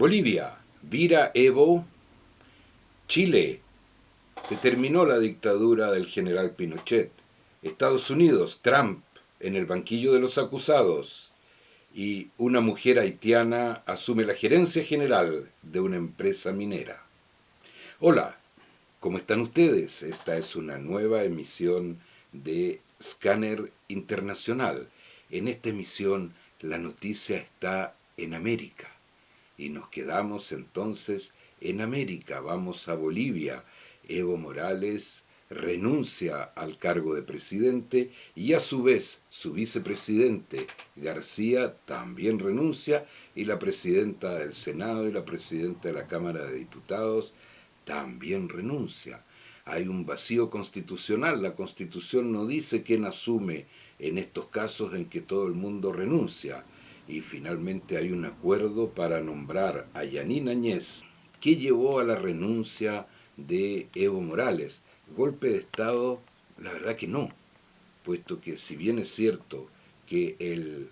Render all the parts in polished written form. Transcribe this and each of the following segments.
Bolivia, vira Evo. Chile, se terminó la dictadura del general Pinochet. Estados Unidos, Trump en el banquillo de los acusados. Y una mujer haitiana asume la gerencia general de una empresa minera. Hola, ¿cómo están ustedes? Esta es una nueva emisión de Scanner Internacional. En esta emisión la noticia está en América. Y nos quedamos entonces en América. Vamos a Bolivia. Evo Morales renuncia al cargo de presidente y a su vez su vicepresidente García también renuncia y la presidenta del Senado y la presidenta de la Cámara de Diputados también renuncia. Hay un vacío constitucional. La Constitución no dice quién asume en estos casos en que todo el mundo renuncia. Y finalmente hay un acuerdo para nombrar a Yanín Añez, que llevó a la renuncia de Evo Morales. Golpe de Estado, la verdad que no, puesto que si bien es cierto que el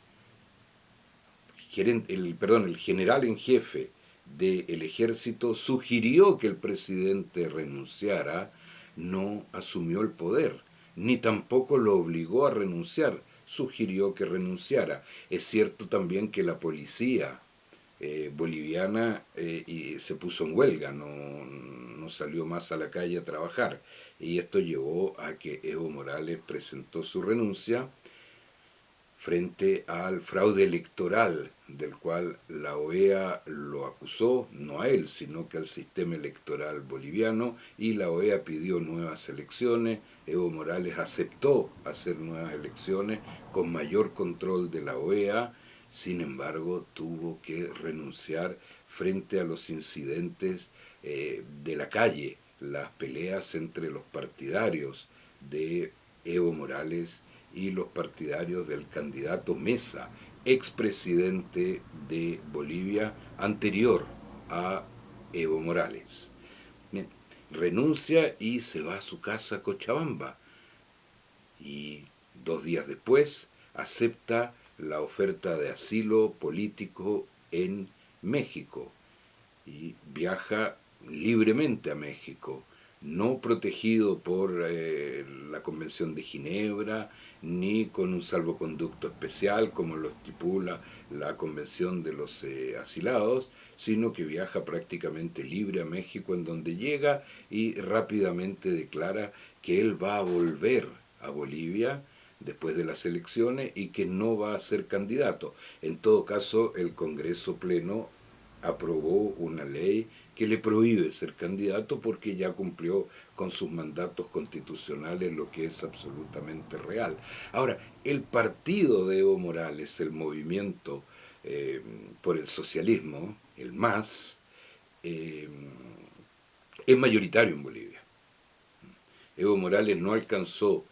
general en jefe del ejército sugirió que el presidente renunciara, no asumió el poder, ni tampoco lo obligó a renunciar, sugirió que renunciara. Es cierto también que la policía boliviana y se puso en huelga, no salió más a la calle a trabajar, y esto llevó a que Evo Morales presentó su renuncia frente al fraude electoral del cual la OEA lo acusó, no a él, sino que al sistema electoral boliviano, y la OEA pidió nuevas elecciones. Evo Morales aceptó hacer nuevas elecciones con mayor control de la OEA, sin embargo tuvo que renunciar frente a los incidentes de la calle, las peleas entre los partidarios de Evo Morales y los partidarios del candidato Mesa, expresidente de Bolivia, anterior a Evo Morales. Bien, renuncia y se va a su casa a Cochabamba. Y 2 días después acepta la oferta de asilo político en México y viaja libremente a México, no protegido por la Convención de Ginebra, ni con un salvoconducto especial como lo estipula la Convención de los Asilados, sino que viaja prácticamente libre a México, en donde llega y rápidamente declara que él va a volver a Bolivia después de las elecciones y que no va a ser candidato. En todo caso, el Congreso Pleno aprobó una ley que le prohíbe ser candidato porque ya cumplió con sus mandatos constitucionales, lo que es absolutamente real. Ahora, el partido de Evo Morales, el movimiento por el socialismo, el MAS, eh, es mayoritario en Bolivia. Evo Morales no alcanzó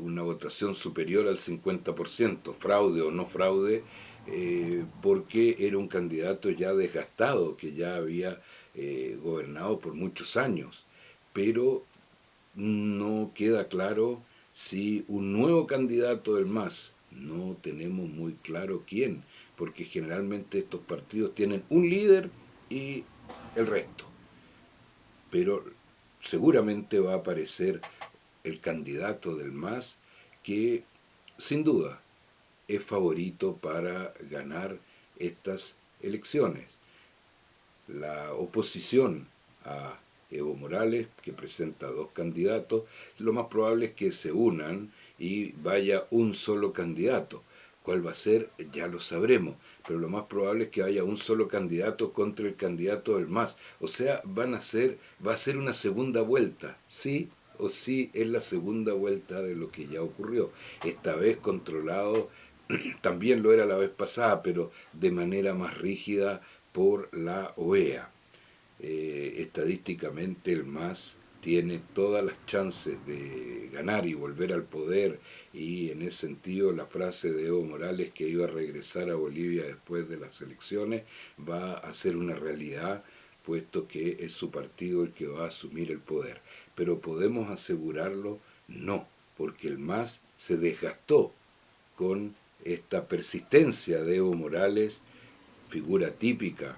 una votación superior al 50%, fraude o no fraude, porque era un candidato ya desgastado, que ya había gobernado por muchos años. Pero no queda claro si un nuevo candidato del MAS, no tenemos muy claro quién, porque generalmente estos partidos tienen un líder y el resto. Pero seguramente va a aparecer el candidato del MAS que sin duda es favorito para ganar estas elecciones. La oposición a Evo Morales, que presenta dos candidatos, lo más probable es que se unan y vaya un solo candidato. ¿Cuál va a ser? Ya lo sabremos, pero lo más probable es que haya un solo candidato contra el candidato del MAS. O sea, va a ser una segunda vuelta, sí o sí es la segunda vuelta de lo que ya ocurrió. Esta vez controlado, también lo era la vez pasada, pero de manera más rígida por la OEA. Estadísticamente el MAS tiene todas las chances de ganar y volver al poder, y en ese sentido la frase de Evo Morales que iba a regresar a Bolivia después de las elecciones va a ser una realidad, puesto que es su partido el que va a asumir el poder. Pero ¿podemos asegurarlo? No, porque el MAS se desgastó con esta persistencia de Evo Morales, figura típica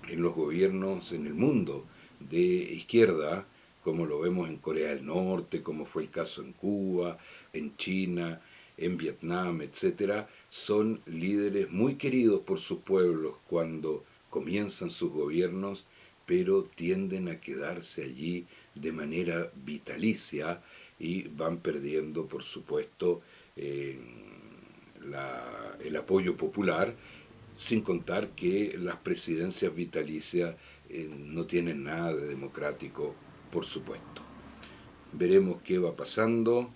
en los gobiernos en el mundo de izquierda, como lo vemos en Corea del Norte, como fue el caso en Cuba, en China, en Vietnam, etcétera, son líderes muy queridos por sus pueblos cuando comienzan sus gobiernos, pero tienden a quedarse allí de manera vitalicia y van perdiendo, por supuesto, eh, el apoyo popular, sin contar que las presidencias vitalicias no tienen nada de democrático, por supuesto. Veremos qué va pasando.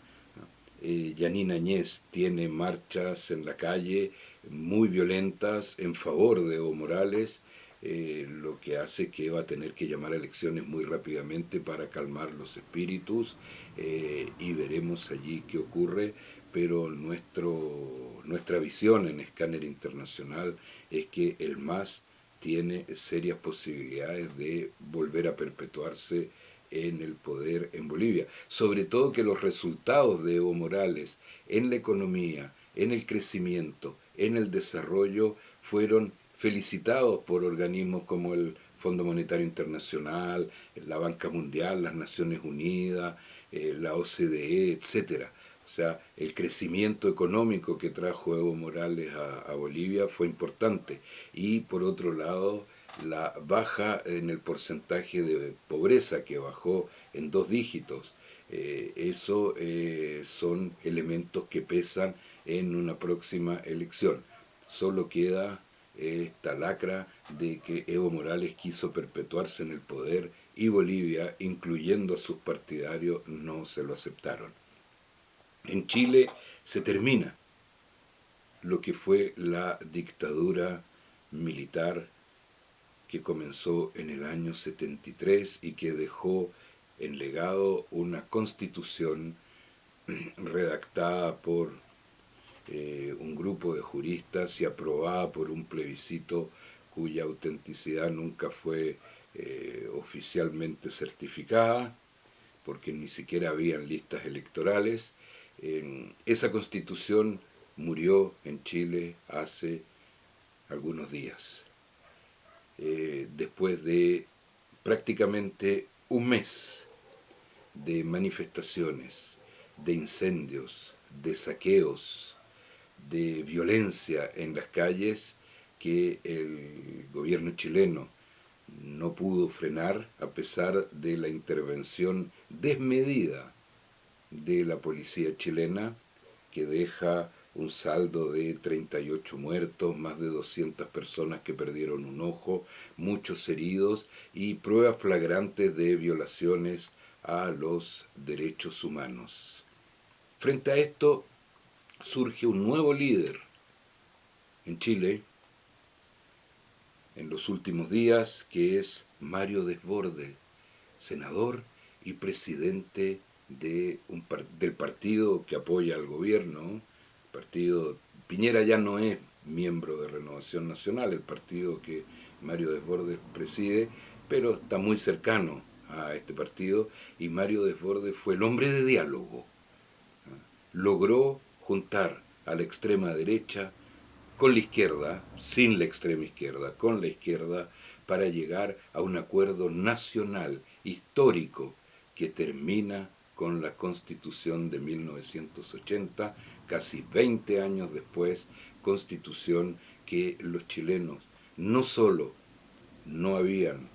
Yanina Añez tiene marchas en la calle muy violentas en favor de Evo Morales, lo que hace que va a tener que llamar a elecciones muy rápidamente para calmar los espíritus, y veremos allí qué ocurre, pero nuestra visión en Escáner Internacional es que el MAS tiene serias posibilidades de volver a perpetuarse en el poder en Bolivia. Sobre todo que los resultados de Evo Morales en la economía, en el crecimiento, en el desarrollo, fueron felicitados por organismos como el Fondo Monetario Internacional, la Banca Mundial, las Naciones Unidas, la OCDE, etcétera. O sea, el crecimiento económico que trajo Evo Morales a Bolivia fue importante. Y por otro lado, la baja en el porcentaje de pobreza, que bajó en 2 dígitos. Eso son elementos que pesan en una próxima elección. Solo queda esta lacra de que Evo Morales quiso perpetuarse en el poder y Bolivia, incluyendo a sus partidarios, no se lo aceptaron. En Chile se termina lo que fue la dictadura militar que comenzó en el año 73 y que dejó en legado una constitución redactada por un grupo de juristas y aprobada por un plebiscito cuya autenticidad nunca fue oficialmente certificada, porque ni siquiera habían listas electorales. Esa constitución murió en Chile hace algunos días, después de prácticamente un mes de manifestaciones, de incendios, de saqueos, de violencia en las calles, que el gobierno chileno no pudo frenar a pesar de la intervención desmedida de la policía chilena, que deja un saldo de 38 muertos, más de 200 personas que perdieron un ojo, muchos heridos y pruebas flagrantes de violaciones a los derechos humanos. Frente a esto surge un nuevo líder en Chile en los últimos días, que es Mario Desbordes, senador y presidente del partido que apoya al gobierno. Partido Piñera ya no es miembro de Renovación Nacional, el partido que Mario Desbordes preside, pero está muy cercano a este partido, y Mario Desbordes fue el hombre de diálogo. Logró juntar a la extrema derecha con la izquierda, sin la extrema izquierda, con la izquierda, para llegar a un acuerdo nacional histórico que termina con la Constitución de 1980, casi 20 años después, Constitución que los chilenos no solo no habían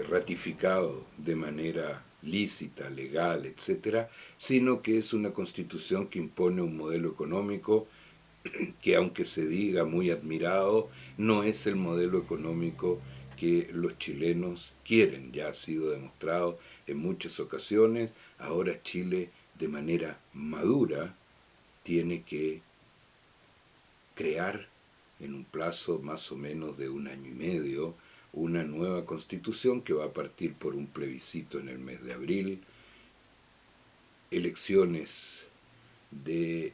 ratificado de manera lícita, legal, etcétera, sino que es una constitución que impone un modelo económico que, aunque se diga muy admirado, no es el modelo económico que los chilenos quieren. Ya ha sido demostrado en muchas ocasiones. Ahora Chile, de manera madura, tiene que crear en un plazo más o menos de 1 año y medio una nueva constitución que va a partir por un plebiscito en el mes de abril, elecciones de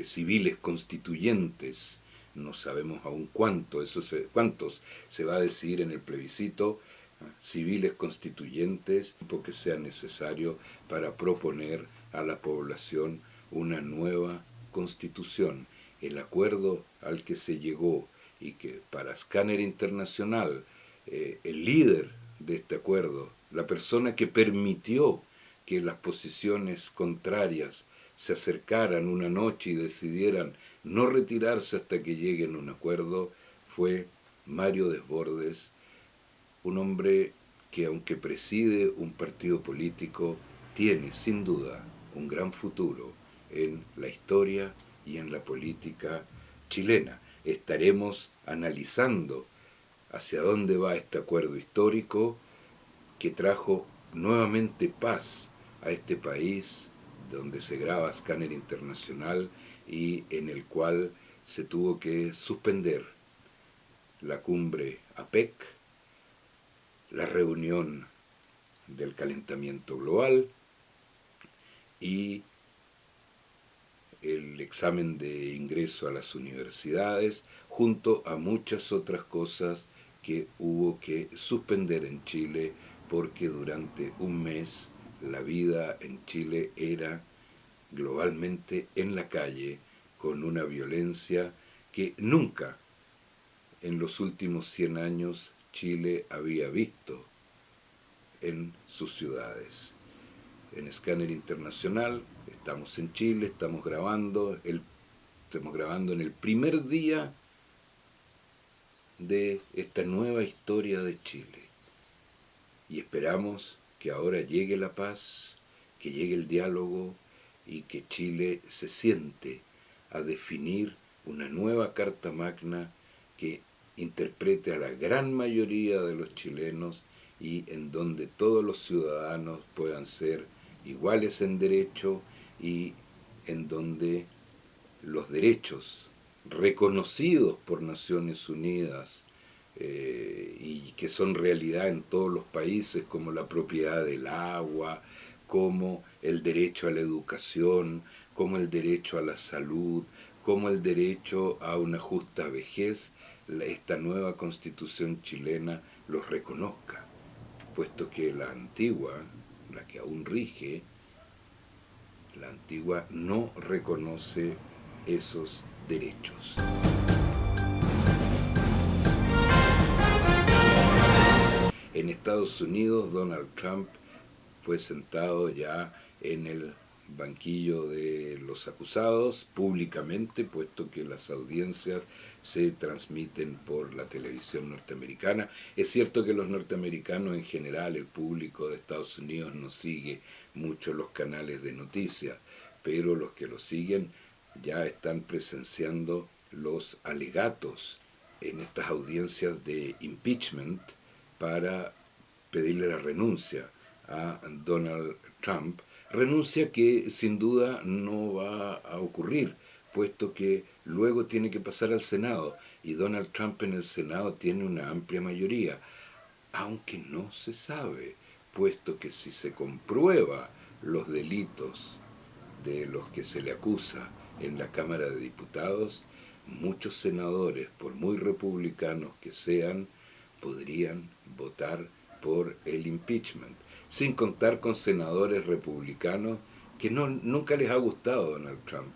civiles constituyentes, no sabemos aún cuántos se va a decidir en el plebiscito, civiles constituyentes, porque sea necesario para proponer a la población una nueva constitución. El acuerdo al que se llegó y que para Scanner Internacional, el líder de este acuerdo, la persona que permitió que las posiciones contrarias se acercaran una noche y decidieran no retirarse hasta que lleguen a un acuerdo, fue Mario Desbordes, un hombre que aunque preside un partido político, tiene sin duda un gran futuro en la historia y en la política chilena. Estaremos analizando hacia dónde va este acuerdo histórico que trajo nuevamente paz a este país donde se graba Scanner Internacional y en el cual se tuvo que suspender la cumbre APEC, la reunión del calentamiento global y el examen de ingreso a las universidades, junto a muchas otras cosas que hubo que suspender en Chile porque durante un mes la vida en Chile era globalmente en la calle con una violencia que nunca en los últimos 100 años Chile había visto en sus ciudades. En Scanner Internacional estamos en Chile, estamos grabando en el primer día de esta nueva historia de Chile y esperamos que ahora llegue la paz, que llegue el diálogo y que Chile se siente a definir una nueva Carta Magna que interprete a la gran mayoría de los chilenos y en donde todos los ciudadanos puedan ser iguales en derecho y en donde los derechos reconocidos por Naciones Unidas y que son realidad en todos los países, como la propiedad del agua, como el derecho a la educación, como el derecho a la salud, como el derecho a una justa vejez, esta nueva constitución chilena los reconozca, puesto que la antigua, la que aún rige, la antigua no reconoce esos derechos. En Estados Unidos, Donald Trump fue sentado ya en el banquillo de los acusados públicamente, puesto que las audiencias se transmiten por la televisión norteamericana. Es cierto que los norteamericanos en general, el público de Estados Unidos no sigue mucho los canales de noticias, pero los que lo siguen ya están presenciando los alegatos en estas audiencias de impeachment para pedirle la renuncia a Donald Trump, renuncia que sin duda no va a ocurrir, puesto que luego tiene que pasar al Senado, y Donald Trump en el Senado tiene una amplia mayoría, aunque no se sabe, puesto que si se comprueba los delitos de los que se le acusa en la Cámara de Diputados, muchos senadores, por muy republicanos que sean, podrían votar por el impeachment, sin contar con senadores republicanos que nunca les ha gustado Donald Trump,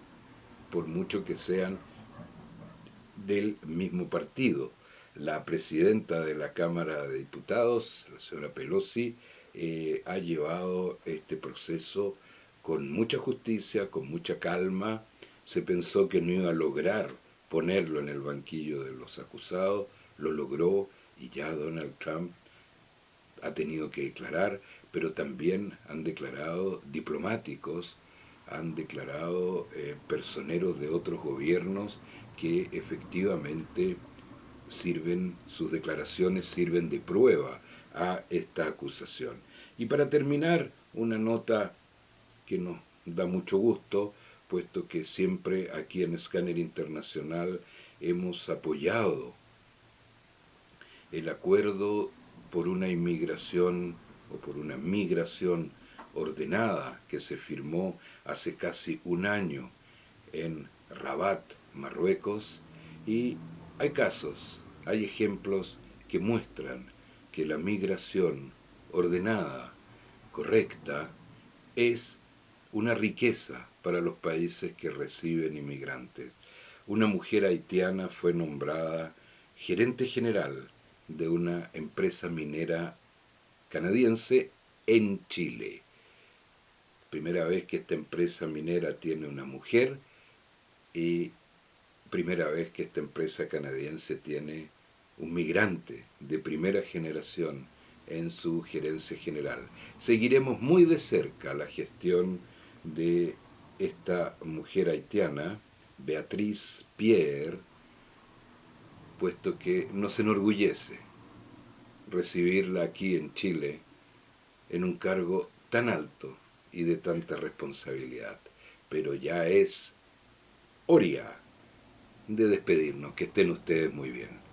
por mucho que sean del mismo partido. La presidenta de la Cámara de Diputados, la señora Pelosi, ha llevado este proceso con mucha justicia, con mucha calma. Se pensó que no iba a lograr ponerlo en el banquillo de los acusados, lo logró y ya Donald Trump ha tenido que declarar, pero también han declarado diplomáticos, han declarado personeros de otros gobiernos que efectivamente sus declaraciones sirven de prueba a esta acusación. Y para terminar, una nota que nos da mucho gusto, puesto que siempre aquí en Scanner Internacional hemos apoyado el acuerdo por una inmigración o por una migración ordenada que se firmó hace casi un año en Rabat, Marruecos, y hay casos, hay ejemplos que muestran que la migración ordenada, correcta, es una riqueza para los países que reciben inmigrantes. Una mujer haitiana fue nombrada gerente general de una empresa minera canadiense en Chile. Primera vez que esta empresa minera tiene una mujer y primera vez que esta empresa canadiense tiene un migrante de primera generación en su gerencia general. Seguiremos muy de cerca la gestión de esta mujer haitiana, Beatriz Pierre, puesto que nos enorgullece recibirla aquí en Chile en un cargo tan alto y de tanta responsabilidad. Pero ya es hora de despedirnos. Que estén ustedes muy bien.